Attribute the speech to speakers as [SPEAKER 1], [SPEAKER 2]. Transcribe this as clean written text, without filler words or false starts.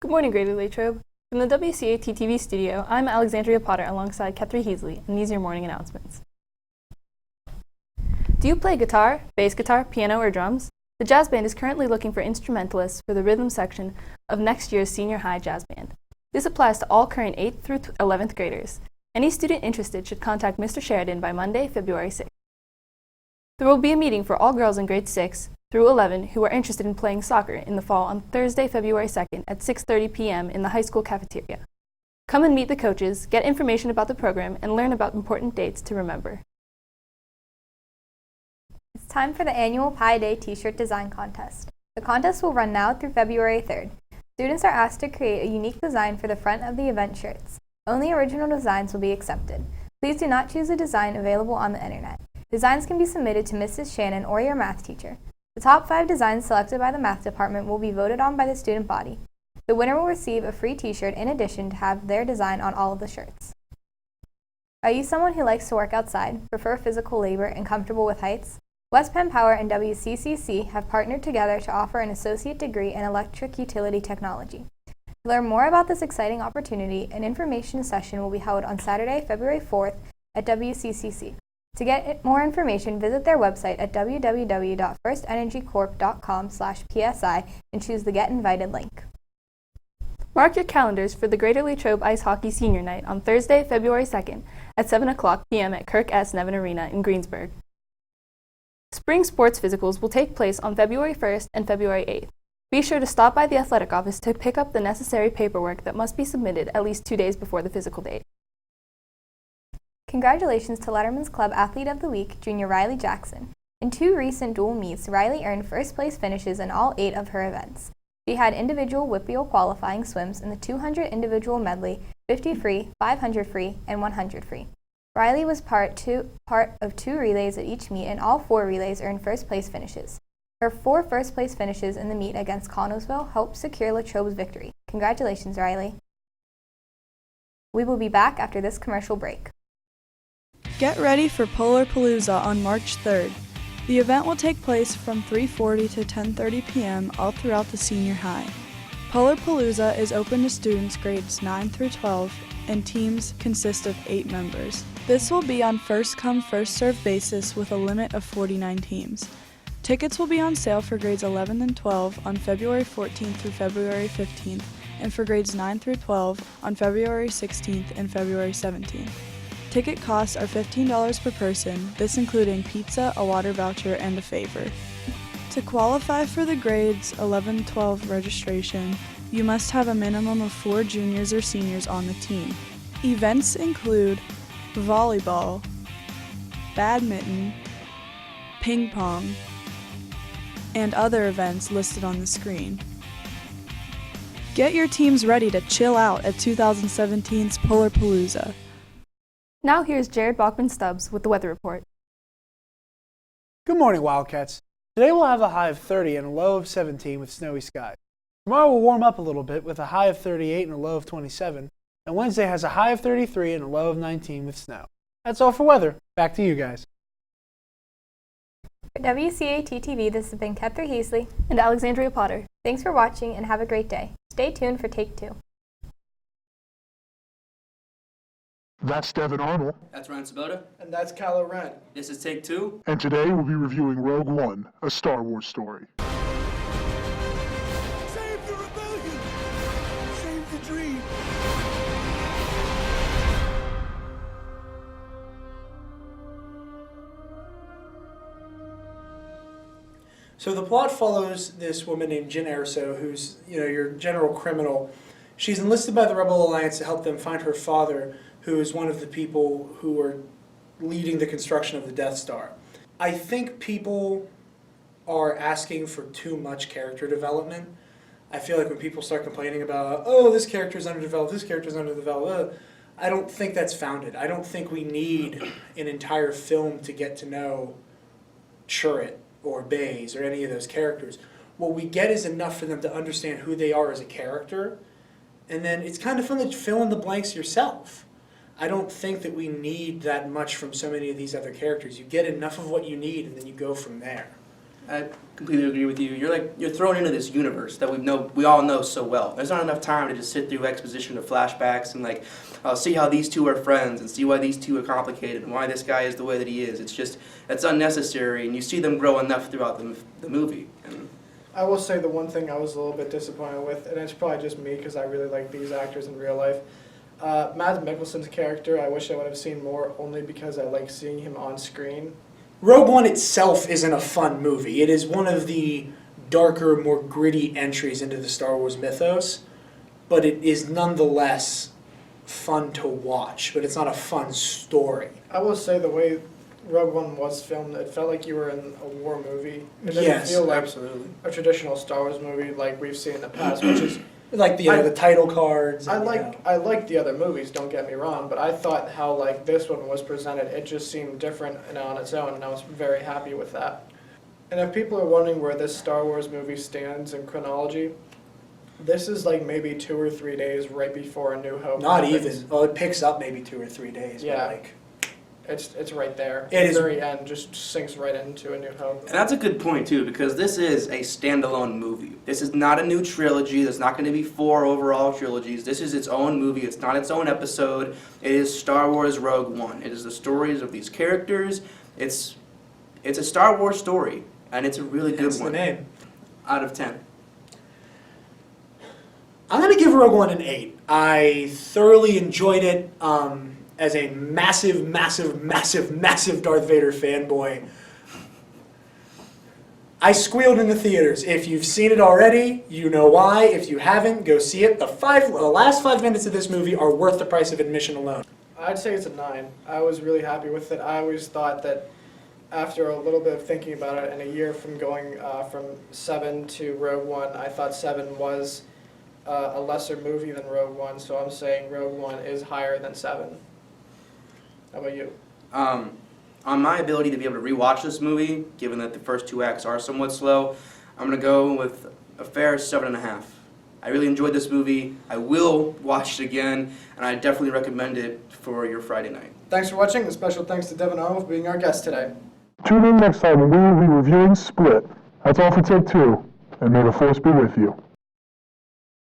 [SPEAKER 1] Good morning, Greater Latrobe. From the WCAT TV studio, I'm Alexandria Potter alongside Kethri Heasley, and these are your morning announcements. Do you play guitar, bass guitar, piano, or drums? The Jazz Band is currently looking for instrumentalists for the rhythm section of next year's senior high jazz band. This applies to all current 8th through 11th graders. Any student interested should contact Mr. Sheridan by Monday, February 6th. There will be a meeting for all girls in grades 6 through 11 who are interested in playing soccer in the fall on Thursday, February 2nd at 6:30 p.m. in the high school cafeteria. Come and meet the coaches, get information about the program, and learn about important dates to remember.
[SPEAKER 2] It's time for the annual Pi Day t-shirt design contest. The contest will run now through February 3rd. Students are asked to create a unique design for the front of the event shirts. Only original designs will be accepted. Please do not choose a design available on the internet. Designs can be submitted to Mrs. Shannon or your math teacher. The top 5 designs selected by the math department will be voted on by the student body. The winner will receive a free t-shirt in addition to have their design on all of the shirts. Are you someone who likes to work outside, prefer physical labor, and comfortable with heights? West Penn Power and WCCC have partnered together to offer an associate degree in electric utility technology. To learn more about this exciting opportunity, an information session will be held on Saturday, February 4th at WCCC. To get more information, visit their website at www.firstenergycorp.com/psi and choose the Get Invited link.
[SPEAKER 1] Mark your calendars for the Greater Latrobe Ice Hockey Senior Night on Thursday, February 2nd at 7:00 p.m. at Kirk S. Nevin Arena in Greensburg. Spring sports physicals will take place on February 1st and February 8th. Be sure to stop by the athletic office to pick up the necessary paperwork that must be submitted at least 2 days before the physical date.
[SPEAKER 2] Congratulations to Letterman's Club Athlete of the Week, Junior Riley Jackson. In 2 recent dual meets, Riley earned first place finishes in all 8 of her events. She had individual WPIAL qualifying swims in the 200 individual medley, 50 free, 500 free, and 100 free. Riley was part of 2 relays at each meet, and all 4 relays earned first place finishes. Her 4 first place finishes in the meet against Connellsville helped secure Latrobe's victory. Congratulations, Riley. We will be back after this commercial break.
[SPEAKER 3] Get ready for Polar Palooza on March 3rd. The event will take place from 3:40 to 10:30 p.m. all throughout the senior high. Polar Palooza is open to students grades 9 through 12, and teams consist of 8 members. This will be on first-come, first-served basis with a limit of 49 teams. Tickets will be on sale for grades 11 and 12 on February 14th through February 15th, and for grades 9 through 12 on February 16th and February 17th. Ticket costs are $15 per person, this including pizza, a water voucher, and a favor. To qualify for the grades 11-12 registration, you must have a minimum of 4 juniors or seniors on the team. Events include volleyball, badminton, ping pong, and other events listed on the screen. Get your teams ready to chill out at 2017's Polar Palooza.
[SPEAKER 1] Now here's Jared Bachman-Stubbs with the weather report.
[SPEAKER 4] Good morning, Wildcats. Today we'll have a high of 30 and a low of 17 with snowy skies. Tomorrow will warm up a little bit with a high of 38 and a low of 27, and Wednesday has a high of 33 and a low of 19 with snow. That's all for weather. Back to you guys.
[SPEAKER 2] For WCAT TV, this has been Kethri Heasley
[SPEAKER 1] And Alexandria Potter.
[SPEAKER 2] Thanks for watching and have a great day. Stay tuned for Take 2.
[SPEAKER 5] That's Devin Arnold.
[SPEAKER 6] That's Ryan Sabota.
[SPEAKER 4] And that's Kylo Ren.
[SPEAKER 6] This is Take 2.
[SPEAKER 5] And today we'll be reviewing Rogue One, a Star Wars story.
[SPEAKER 7] Save the rebellion! Save the dream!
[SPEAKER 8] So the plot follows this woman named Jyn Erso, who's your general criminal. She's enlisted by the Rebel Alliance to help them find her father, who is one of the people who are leading the construction of the Death Star. I think people are asking for too much character development. I feel like when people start complaining about, oh, this character is underdeveloped, this character is underdeveloped, I don't think that's founded. I don't think we need an entire film to get to know Chirrut or Baze or any of those characters. What we get is enough for them to understand who they are as a character, and then it's kind of fun to fill in the blanks yourself. I don't think that we need that much from so many of these other characters. You get enough of what you need, and then you go from there.
[SPEAKER 6] I completely agree with you. You're thrown into this universe that we all know so well. There's not enough time to just sit through exposition of flashbacks and see how these two are friends and see why these two are complicated and why this guy is the way that he is. It's unnecessary, and you see them grow enough throughout the movie. And
[SPEAKER 9] I will say the one thing I was a little bit disappointed with, and it's probably just me because I really like these actors in real life. Mads Mikkelsen's character, I wish I would have seen more, only because I like seeing him on screen.
[SPEAKER 8] Rogue One itself isn't a fun movie. It is one of the darker, more gritty entries into the Star Wars mythos, but it is nonetheless fun to watch, but it's not a fun story.
[SPEAKER 9] I will say the way Rogue One was filmed, it felt like you were in a war movie. It didn't
[SPEAKER 8] Yes,
[SPEAKER 9] feel like
[SPEAKER 8] absolutely.
[SPEAKER 9] a traditional Star Wars movie like we've seen in the past, which is
[SPEAKER 8] Like the title cards.
[SPEAKER 9] I
[SPEAKER 8] and,
[SPEAKER 9] like the other movies, don't get me wrong, but I thought how like this one was presented, it just seemed different and on its own, and I was very happy with that. And if people are wondering where this Star Wars movie stands in chronology, this is like maybe 2 or 3 days right before A New Hope.
[SPEAKER 8] Not
[SPEAKER 9] happens.
[SPEAKER 8] even. Well, it picks up maybe 2 or 3 days.
[SPEAKER 9] Yeah.
[SPEAKER 8] But
[SPEAKER 9] It's right there.
[SPEAKER 8] It
[SPEAKER 9] At
[SPEAKER 8] is-
[SPEAKER 9] the very end, just sinks right into A New Hope.
[SPEAKER 6] And that's a good point, too, because this is a standalone movie. This is not a new trilogy. There's not going to be 4 overall trilogies. This is its own movie. It's not its own episode. It is Star Wars Rogue One. It is the stories of these characters. It's a Star Wars story, and it's a really good
[SPEAKER 8] hence
[SPEAKER 6] one.
[SPEAKER 8] the name.
[SPEAKER 6] Out of 10.
[SPEAKER 8] I'm going to give Rogue One an 8. I thoroughly enjoyed it as a massive, massive, massive, massive Darth Vader fanboy. I squealed in the theaters. If you've seen it already, you know why. If you haven't, go see it. The last 5 minutes of this movie are worth the price of admission alone.
[SPEAKER 9] I'd say it's a 9. I was really happy with it. I always thought that after a little bit of thinking about it, and a year from going from 7 to Rogue One, I thought 7 was a lesser movie than Rogue One, so I'm saying Rogue One is higher than 7. How about you?
[SPEAKER 6] On my ability to be able to rewatch this movie, given that the first 2 acts are somewhat slow, I'm going to go with a fair 7.5. I really enjoyed this movie. I will watch it again, and I definitely recommend it for your Friday night.
[SPEAKER 9] Thanks for watching, and special thanks to Devin Arnold for being our guest today.
[SPEAKER 5] Tune in next time when we will be reviewing Split. That's all for Take 2, and may the Force be with you.